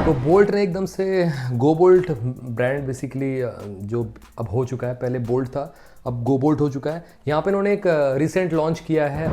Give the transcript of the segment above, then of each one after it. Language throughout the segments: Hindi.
तो बोल्ट ने एकदम से गो बोल्ट ब्रांड बेसिकली जो अब हो चुका है, पहले बोल्ट था अब गो बोल्ट हो चुका है। यहाँ पे इन्होंने एक रिसेंट लॉन्च किया है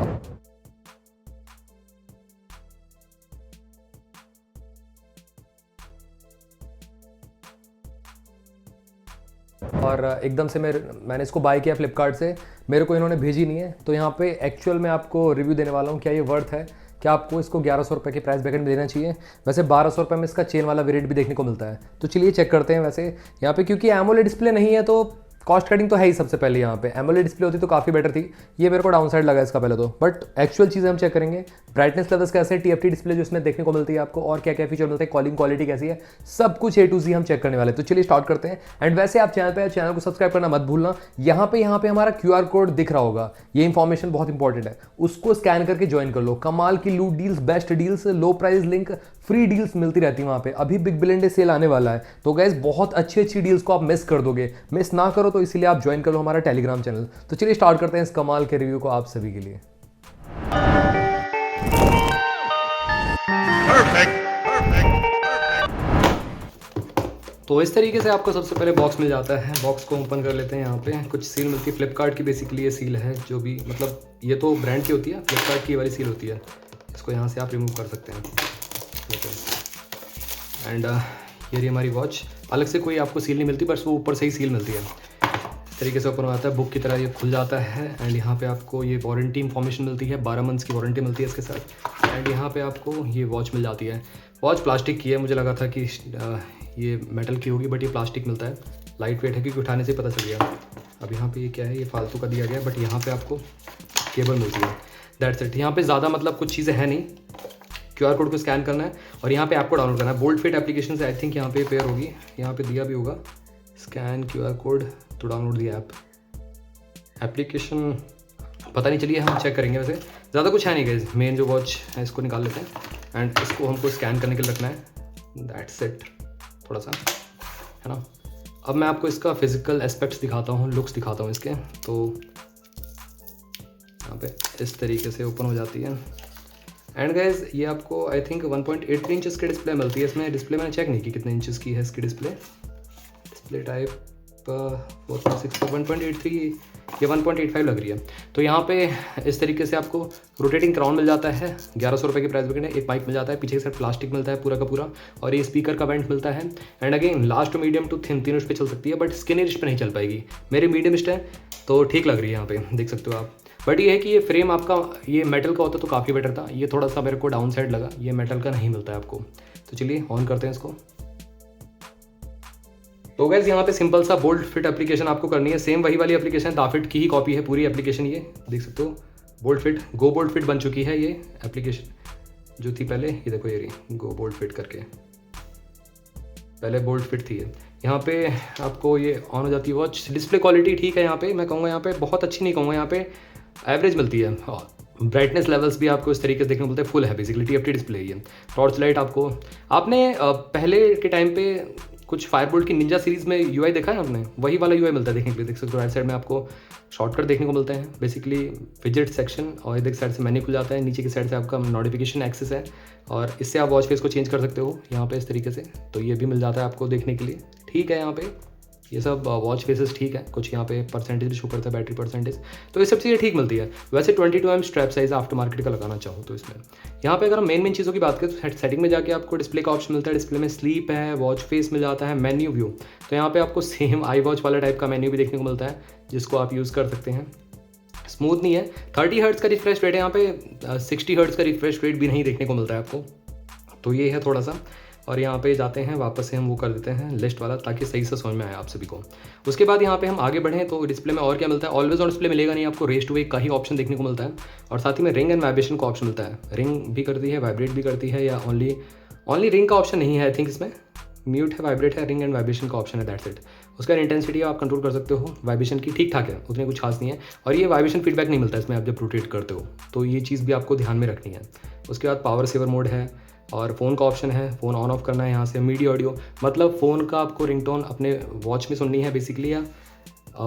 और एकदम से मैंने इसको बाय किया फ्लिपकार्ट से, मेरे को इन्होंने भेजी नहीं है। तो यहाँ पे एक्चुअल में आपको रिव्यू देने वाला हूँ, क्या ये वर्थ है, क्या आपको इसको 1100 रुपये के प्राइस ब्रैकेट में देना चाहिए। वैसे 1200 रुपये में इसका चेन वाला वेरिएंट भी देखने को मिलता है, तो चलिए चेक करते हैं। वैसे यहाँ पे क्योंकि एमोलेड डिस्प्ले नहीं है तो कॉस्ट कटिंग तो है ही सबसे पहले। यहाँ पे एमोलेड डिस्प्ले होती तो काफ़ी बेटर थी, ये मेरे को डाउन साइड लगा इसका पहले तो। बट एक्चुअल चीज़ें हम चेक करेंगे, ब्राइटनेस लेवल्स कैसे है, TFT डिस्प्ले जो इसमें देखने को मिलती है आपको, और क्या क्या फीचर मिलते हैं, कॉलिंग क्वालिटी कैसी है, सब कुछ A to Z हम चेक करने वाले हैं। तो चलिए स्टार्ट करते हैं। एंड वैसे आप चैनल को सब्सक्राइब करना मत भूलना। यहाँ पे हमारा QR कोड दिख रहा होगा, ये इंफॉर्मेशन बहुत इंपॉर्टेंट है, उसको स्कैन करके ज्वाइन कर लो। कमाल की लूट डील्स, बेस्ट डील्स, लो प्राइस लिंक, फ्री डील्स मिलती रहती है वहाँ पे। अभी बिग बिलियन डे सेल आने वाला है, तो गाइस बहुत अच्छी अच्छी डील्स को आप मिस कर दोगे। मिस ना करो तो इसीलिए आप ज्वाइन कर लो हमारा टेलीग्राम चैनल। तो चलिए स्टार्ट करते हैं इस कमाल के रिव्यू को आप सभी के लिए। तो इस तरीके से आपको सबसे पहले बॉक्स मिल जाता है। बॉक्स को ओपन कर लेते हैं। यहाँ पे कुछ सील मिलती है, फ्लिपकार्ट की बेसिकली ये सील है, जो भी मतलब ये तो ब्रांड की होती है, फ्लिपकार्ट की वाली सील होती है। इसको यहाँ से आप रिमूव कर सकते हैं। एंड ये रही हमारी वॉच। अलग से कोई आपको सील नहीं मिलती, बस वो ऊपर से ही सील मिलती है। इस तरीके से ओपन हो जाता है, बुक की तरह ये खुल जाता है। एंड यहाँ पे आपको ये वारंटी इन्फॉर्मेशन मिलती है, 12 मंथ्स की वारंटी मिलती है इसके साथ। एंड यहाँ पे आपको ये वॉच मिल जाती है। वॉच प्लास्टिक की है, मुझे लगा था कि ये मेटल की होगी, बट ये प्लास्टिक मिलता है। लाइट वेट है क्योंकि उठाने से पता चल गया। अब यहाँ पे ये क्या है, ये फालतू का दिया गया, बट यहाँ पे आपको केबल मिलती है। That's it. यहाँ पे ज़्यादा मतलब कुछ चीज़ें हैं नहीं। QR कोड को स्कैन करना है और यहाँ पे आपको डाउनलोड करना है। बोल्ट फिट एप्लीकेशन से आई थिंक यहाँ पे पेयर होगी, यहाँ पे दिया भी होगा scan QR code to download the app. Application पता नहीं, चलिए हम चेक करेंगे। वैसे ज़्यादा कुछ है नहीं गाइस। मेन जो वॉच है इसको निकाल लेते हैं एंड इसको हमको स्कैन करने के लिए रखना है। That's it. थोड़ा सा है ना। अब मैं आपको इसका फिजिकल एस्पेक्ट्स दिखाता हूँ, लुक्स दिखाता हूँ इसके। तो यहाँ पे इस तरीके से ओपन हो जाती है। एंड गाइज ये आपको आई थिंक 1.83 इंचज़ की डिस्प्ले मिलती है इसमें। डिस्प्ले मैंने चेक नहीं की कितने इंचज़ की है इसकी डिस्प्ले टाइप 4.6 1.83 या 1.85 लग रही है। तो यहाँ पे इस तरीके से आपको रोटेटिंग क्राउन मिल जाता है 1100 रुपये के प्राइस में। एक माइक मिल जाता है, पीछे के साइड प्लास्टिक मिलता है पूरा का पूरा, और ये स्पीकर का वेंट मिलता है। And again last to medium to thin, तीनों इस पर चल सकती है, बट स्किन रिस्ट पे नहीं चल पाएगी। मेरी मीडियमिस्ट है तो ठीक लग रही है, यहाँ पे देख सकते हो आप। बट ये है कि ये फ्रेम आपका ये मेटल का होता तो काफ़ी बेटर था, ये थोड़ा सा मेरे को डाउन साइड लगा, ये मेटल का नहीं मिलता है आपको। तो चलिए ऑन करते हैं इसको। तो गैस यहाँ पे सिंपल सा बोल्ट फिट एप्लीकेशन आपको करनी है। सेम वही वाली एप्लीकेशन दाफिट की ही कॉपी है पूरी एप्लीकेशन, ये देख सकते हो। बोल्ट फिट, गो बोल्ट फिट बन चुकी है ये एप्लीकेशन जो थी पहले। ये देखो ये रही गो बोल्ट फिट करके, पहले बोल्ट फिट थी ये। यहाँ पे आपको ये ऑन हो जाती है वॉच। डिस्प्ले क्वालिटी ठीक है यहाँ पे, मैं कहूँगा यहाँ पे बहुत अच्छी नहीं कहूँगा, यहाँ पे एवरेज मिलती है। ब्राइटनेस लेवल्स भी आपको इस तरीके से देखने को मिलते हैं, फुल है बेसिकली। TFT डिस्प्ले है ये। टॉर्च लाइट आपको, आपने पहले के टाइम पे कुछ फायरबोल्ट की निंजा सीरीज़ में UI देखा है आपने, वही वाला UI मिलता है देखने के लिए। देख सकते हो राइट साइड में आपको शॉर्टकट देखने को मिलते हैं बेसिकली, फिजेट सेक्शन, और इधर साइड से मेन्यू खुल जाता है। नीचे की साइड से आपका नोटिफिकेशन एक्सेस है, और इससे आप वॉच फेस को चेंज कर सकते हो यहाँ पे इस तरीके से। तो ये भी मिल जाता है आपको देखने के लिए, ठीक है। यहाँ पे ये सब वॉच फेसेस ठीक है। कुछ यहाँ पे परसेंटेज भी शो करता है, बैटरी परसेंटेज, तो ये सब चीज़ें ठीक मिलती है। वैसे 22mm strap size after market का लगाना चाहो तो इसमें। यहाँ पे अगर हम मेन चीज़ों की बात करें तो सेटिंग में जाके आपको डिस्प्ले का ऑप्शन मिलता है। डिस्प्ले में स्लीप है, वॉच फेस मिल जाता है, मेन्यू व्यू। तो यहाँ पे आपको सेम आई वॉच वाला टाइप का मेन्यू भी देखने को मिलता है, जिसको आप यूज़ कर सकते हैं। स्मूथ नहीं है, 30 हर्ट्ज़ का रिफ्रेश रेट है यहाँ पे, 60 हर्ट्ज़ का रिफ्रेश रेट भी नहीं देखने को मिलता है आपको। तो ये है थोड़ा सा। और यहाँ पे जाते हैं वापस से हम वो कर देते हैं लिस्ट वाला, ताकि सही से समझ में आए आप सभी को। उसके बाद यहाँ पे हम आगे बढ़ें तो डिस्प्ले में और क्या मिलता है। ऑलवेज ऑन डिस्प्ले मिलेगा नहीं आपको, रेस टू वेक का ही ऑप्शन देखने को मिलता है, और साथ ही में रिंग एंड वाइब्रेशन का ऑप्शन मिलता है। रिंग भी करती है, वाइब्रेट भी करती है, या ओनली रिंग का ऑप्शन नहीं है आई थिंक इसमें। म्यूट है, वाइब्रेट है, रिंग एंड वाइब्रेशन का ऑप्शन है, दैट्स इट। उसका इंटेंसिटी आप कंट्रोल कर सकते हो, वाइब्रेशन की ठीक ठाक है, उतने कुछ खास नहीं है। और ये वाइब्रेशन फीडबैक नहीं मिलता इसमें आप जब रोटेट करते हो, तो ये चीज़ भी आपको ध्यान में रखनी है। उसके बाद पावर सेवर मोड है, और फ़ोन का ऑप्शन है, फ़ोन ऑन ऑफ करना है यहाँ से। मीडिया ऑडियो, मतलब फ़ोन का आपको रिंगटोन अपने वॉच में सुननी है बेसिकली, या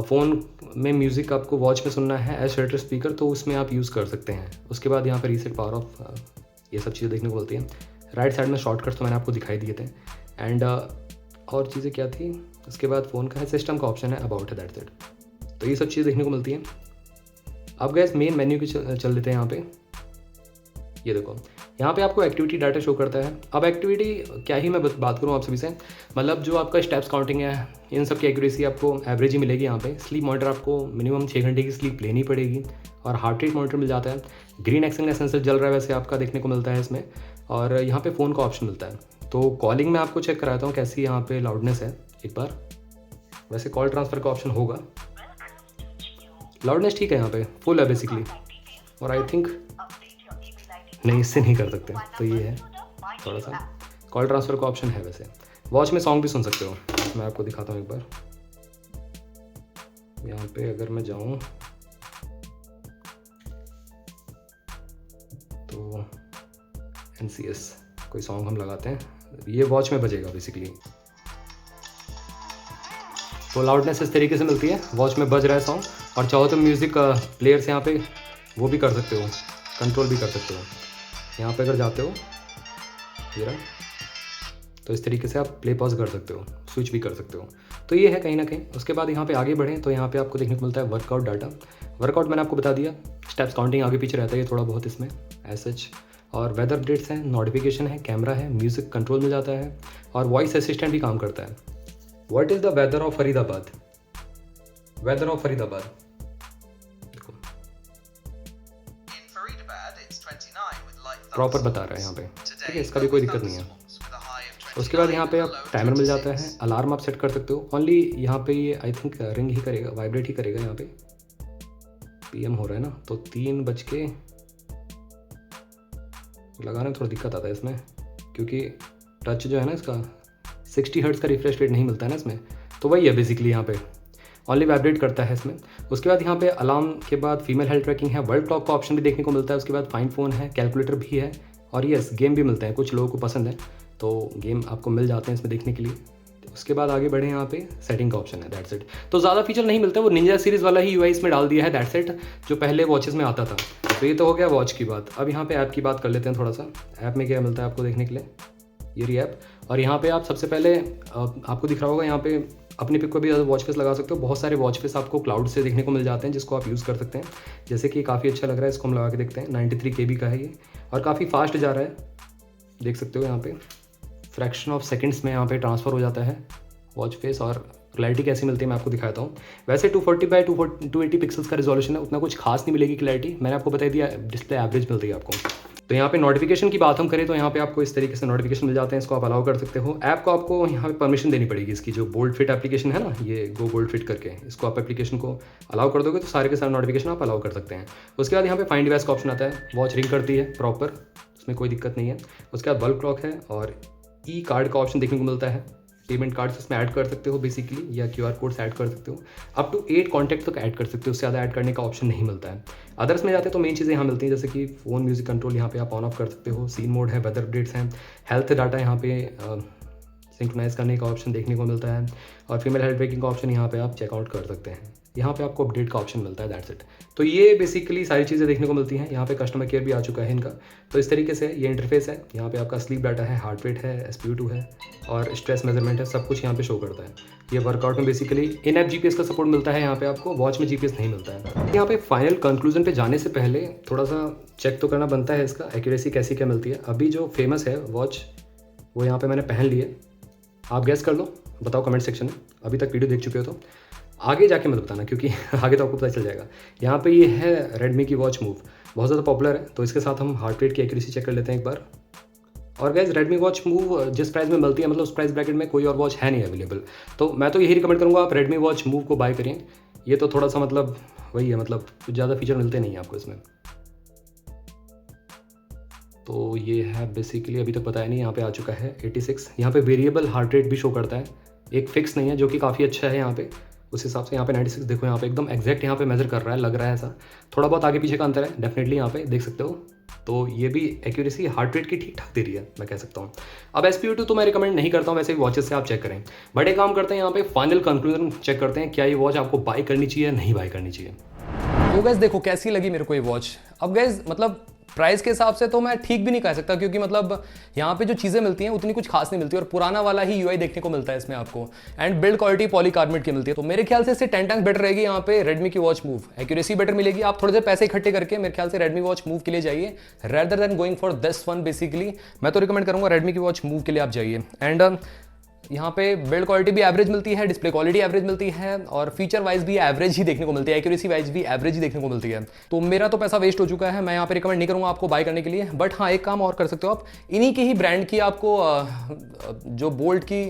फ़ोन में म्यूज़िक आपको वॉच में सुनना है एज शेल्टर स्पीकर, तो उसमें आप यूज़ कर सकते हैं। उसके बाद यहाँ पर रीसेट, पावर ऑफ, ये सब चीज़ें देखने को मिलती हैं। राइट साइड में शॉर्टकट्स तो मैंने आपको दिखाई दिए थे। एंड और चीज़ें क्या थी, उसके बाद फ़ोन का है, सिस्टम का ऑप्शन है, अबाउट है, दैट्स इट। तो ये सब चीज़ देखने को मिलती हैं। अब गैस मेन मेन्यू की चल लेते हैं यहाँ पे। ये देखो यहाँ पे आपको एक्टिविटी डाटा शो करता है। अब एक्टिविटी क्या ही मैं बात करूँ आप सभी से, मतलब जो आपका स्टेप्स काउंटिंग है, इन सब की एक्यूरेसी आपको एवरेज ही मिलेगी यहाँ पे। स्लीप मॉनिटर आपको मिनिमम 6 घंटे की स्लीप लेनी पड़ेगी, और हार्ट रेट मॉनिटर मिल जाता है। ग्रीन एक्सिंग सेंसर जल रहा है वैसे आपका देखने को मिलता है इसमें, और यहाँ पे फ़ोन का ऑप्शन मिलता है। तो कॉलिंग में आपको चेक कराता हूँ कैसी यहाँ पे लाउडनेस है एक बार। वैसे कॉल ट्रांसफ़र का ऑप्शन होगा, लाउडनेस ठीक है यहाँ पे, फुल है बेसिकली। और आई थिंक नहीं, इससे नहीं कर सकते, तो ये है थोड़ा सा। कॉल ट्रांसफ़र का ऑप्शन है वैसे। वॉच में सॉन्ग भी सुन सकते हो, मैं आपको दिखाता हूँ एक बार। यहाँ पे अगर मैं जाऊँ तो NCS कोई सॉन्ग हम लगाते हैं, ये वॉच में बजेगा बेसिकली। तो लाउडनेस इस तरीके से मिलती है, वॉच में बज रहा है सॉन्ग। और चाहो तो म्यूज़िक प्लेयर से यहाँ पे वो भी कर सकते हो, कंट्रोल भी कर सकते हो। यहाँ पे अगर जाते हो ये रहा, तो इस तरीके से आप प्ले पॉज कर सकते हो, स्विच भी कर सकते हो। तो ये है कहीं ना कहीं। उसके बाद यहाँ पे आगे बढ़ें तो यहाँ पे आपको देखने को मिलता है वर्कआउट डाटा। वर्कआउट मैंने आपको बता दिया, स्टेप्स काउंटिंग आगे पीछे रहता है ये थोड़ा बहुत इसमें एज सच। और वेदर अपडेट्स हैं, नोटिफिकेशन है, कैमरा है, म्यूज़िक कंट्रोल मिल जाता है, और वॉइस असिस्टेंट भी काम करता है। What is the weather of Faridabad? Weather of Faridabad देखो प्रॉपर बता रहा है यहाँ पे, ठीक है, इसका भी कोई दिक्कत नहीं है। उसके बाद यहाँ पे आप टाइमर मिल जाता है, अलार्म आप सेट कर सकते हो। ओनली यहाँ पे ये आई थिंक रिंग ही करेगा, वाइब्रेट ही करेगा। यहाँ पे PM हो रहा है ना, तो 3 बज के लगाने में थोड़ा दिक्कत आता है इसमें, क्योंकि टच जो है ना इसका 60 हर्ट्ज़ का रिफ्रेश रेट नहीं मिलता है ना इसमें। तो वही है बेसिकली, यहाँ पे ओनली वाइब्रेट करता है इसमें। उसके बाद यहाँ पे अलार्म के बाद फीमेल हेल्थ ट्रैकिंग है, वर्ल्ड क्लॉक का ऑप्शन भी देखने को मिलता है। उसके बाद फाइंड फ़ोन है, कैलकुलेटर भी है, और यस गेम भी मिलते हैं, कुछ लोगों को पसंद है तो गेम आपको मिल जाते हैं इसमें देखने के लिए। उसके बाद आगे बढ़े, यहाँ पे सेटिंग का ऑप्शन है, दैट्स इट। तो ज़्यादा फीचर नहीं मिलता, वो निंजा सीरीज़ वाला ही UI इसमें डाल दिया है, दैट्स इट, जो पहले वॉचेस में आता था। तो ये तो हो गया वॉच की बात। अब यहाँ पे ऐप की बात कर लेते हैं थोड़ा सा। ऐप में क्या मिलता है आपको देखने के लिए, ये रही ऐप। और यहाँ पे आप सबसे पहले आपको दिख रहा होगा, यहाँ पे अपनी पिक को भी वॉच फेस लगा सकते हो। बहुत सारे वॉच फेस आपको क्लाउड से देखने को मिल जाते हैं, जिसको आप यूज़ कर सकते हैं। जैसे कि काफ़ी अच्छा लग रहा है, इसको हम लगा के देखते हैं। 93 KB का है ये, और काफ़ी फास्ट जा रहा है, देख सकते हो। यहाँ पे फ्रैक्शन ऑफ सेकंड्स में यहाँ पे ट्रांसफ़र हो जाता है वॉच फेस। और क्लैरिटी कैसी मिलती है मैं आपको दिखाता हूँ। वैसे 240x280 पिक्सल्स का रिजोल्यूशन है, उतना कुछ खास नहीं मिलेगी क्लैरिटी, मैंने आपको बता दिया, डिस्प्ले एवरेज मिलती है आपको। तो यहाँ पे नोटिफिकेशन की बात हम करें तो यहाँ पे आपको इस तरीके से नोटिफिकेशन मिल जाते हैं, इसको आप अलाउ कर सकते हो। ऐप को आपको यहाँ पे परमिशन देनी पड़ेगी, इसकी जो बोल्ड फिट एप्लीकेशन है ना, ये गो बोल्ड फिट करके, इसको आप एप्लीकेशन को अलाउ कर दोगे तो सारे के सारे नोटिफिकेशन आप अलाउ कर सकते हैं। उसके बाद यहाँ पे फाइंड डिवाइस का ऑप्शन आता है, वॉच रिंग करती है प्रॉपर, उसमें कोई दिक्कत नहीं है। उसके बाद वर्ल्ड क्लॉक है, और ई कार्ड का ऑप्शन देखने को मिलता है। पेमेंट कार्ड्स इसमें ऐड कर सकते हो बेसिकली, या QR कोड्स ऐड कर सकते हो। अप टू 8 कॉन्टैक्ट तक ऐड कर सकते हो, उससे ज़्यादा ऐड करने का ऑप्शन नहीं मिलता है। अदर्स में जाते हैं तो मेन चीज़ें यहाँ मिलती हैं, जैसे कि फ़ोन म्यूजिक कंट्रोल यहाँ पे आप ऑन ऑफ कर सकते हो, सीन मोड है, वेदर अपडेट्स हैं, हेल्थ डाटा यहाँ पे सिंक्रोनाइज करने का ऑप्शन देखने को मिलता है, और फीमेल हेल्थ ट्रैकिंग का ऑप्शन यहाँ पे आप चेकआउट कर सकते हैं। यहाँ पे आपको अपडेट का ऑप्शन मिलता है, दैट्स इट। तो ये बेसिकली सारी चीज़ें देखने को मिलती हैं। यहाँ पे कस्टमर केयर भी आ चुका है इनका। तो इस तरीके से ये इंटरफेस है। यहाँ पे आपका स्लीप डाटा है, हार्ट रेट है, SpO2 है, और स्ट्रेस मेजरमेंट है, सब कुछ यहाँ पे शो करता है। ये वर्कआउट में बेसिकली इन ऐप GPS का सपोर्ट मिलता है यहाँ पे आपको, वॉच में GPS नहीं मिलता है। यहाँ पे फाइनल कंक्लूजन पे जाने से पहले थोड़ा सा चेक तो करना बनता है इसका एक्यूरेसी कैसी क्या मिलती है। अभी जो फेमस है वॉच, वो यहाँ पे मैंने पहन ली है, आप गैस कर लो, बताओ कमेंट सेक्शन में। अभी तक वीडियो देख चुके हो तो आगे जाके मत बताना, क्योंकि आगे तो आपको पता चल जाएगा। यहाँ पे ये है रेडमी की वॉच मूव, बहुत ज़्यादा पॉपुलर है। तो इसके साथ हम हार्ट रेट की एक्यूरेसी चेक कर लेते हैं एक बार। और गैस रेडमी वॉच मूव जिस प्राइस में मिलती है, मतलब उस प्राइस ब्रैकेट में कोई और वॉच है नहीं अवेलेबल। तो मैं तो यही रिकमेंड करूँगा आप रेडमी वॉच मूव को बाय करिए। ये तो थोड़ा सा मतलब वही है, मतलब कुछ ज़्यादा फीचर मिलते नहीं हैं आपको इसमें। तो ये है बेसिकली, अभी तक बताया नहीं, यहाँ पे आ चुका है 86। यहाँ पे वेरिएबल हार्ट रेट भी शो करता है, एक फिक्स नहीं है, जो कि काफ़ी अच्छा है यहाँ पे। उस हिसाब से यहाँ पे 96 देखो, यहाँ पे एकदम एग्जैक्ट यहाँ पे मेजर कर रहा है, लग रहा है ऐसा। थोड़ा बहुत आगे पीछे का अंतर है डेफिनेटली, यहाँ पे देख सकते हो। तो ये भी एक्यूरेसी हार्ट रेट की ठीक ठाक दे रही है, मैं कह सकता हूँ। अब SpO2 तो मैं रिकमेंड नहीं करता हूँ, वैसे भी वॉचेस से आप चेक करें। बड़े काम करते हैं यहाँ पे, फाइनल कंक्लूजन चेक करते हैं, क्या ये वॉच आपको बाय करनी चाहिए या नहीं बाय करनी चाहिए। तो गैस देखो कैसी लगी मेरे को ये वॉच। अब गैस मतलब प्राइस के हिसाब से तो मैं ठीक भी नहीं कह सकता, क्योंकि मतलब यहाँ पे जो चीज़ें मिलती हैं उतनी कुछ खास नहीं मिलती और पुराना वाला ही यूआई देखने को मिलता है इसमें आपको। एंड बिल्ड क्वालिटी पॉलीकार्बोनेट की मिलती है, तो मेरे ख्याल से इससे 10 टाइम्स बेटर रहेगी यहाँ पे रेडमी की वॉच मूव। एक्यूरेसी बेटर मिलेगी, आप थोड़े से पैसे इकट्ठे करके मेरे ख्याल से रेडमी वॉच मूव के लिए जाइए rather than going for this one. Basically मैं तो रिकमेंड करूँगा रेडमी की वॉच मूव के लिए आप जाइए। एंड यहाँ पे बिल्ड क्वालिटी भी एवरेज मिलती है, डिस्प्ले क्वालिटी एवरेज मिलती है और फीचर वाइज भी एवरेज ही देखने को मिलती है, एक्यूरेसी वाइज भी एवरेज ही देखने को मिलती है। तो मेरा तो पैसा वेस्ट हो चुका है, मैं यहाँ पे रिकमेंड नहीं करूँगा आपको बाय करने के लिए। बट हाँ, एक काम और कर सकते हो आप, इन्हीं की ही ब्रांड की आपको जो बोल्ट की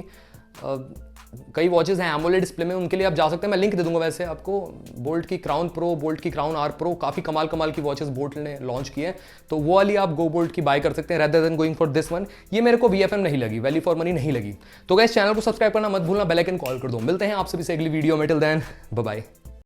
कई वॉचेस हैं एमोलेड डिस्प्ले में, उनके लिए आप जा सकते हैं। मैं लिंक दे दूंगा वैसे आपको। बोल्ट की क्राउन प्रो, बोल्ट की क्राउन आर प्रो, काफ़ी कमाल कमाल की वॉचेस बोल्ट ने लॉन्च की है, तो वो वाली आप गो बोल्ट की बाय कर सकते हैं rather than going for this one. ये मेरे को VFM नहीं लगी, वैल्यू फॉर मनी नहीं लगी। तो गाइस चैनल को सब्सक्राइब करना मत भूलना, बेल आइकन कॉल कर दो। मिलते हैं आप सभी से अगली वीडियो में, टिल देन बाय बाय।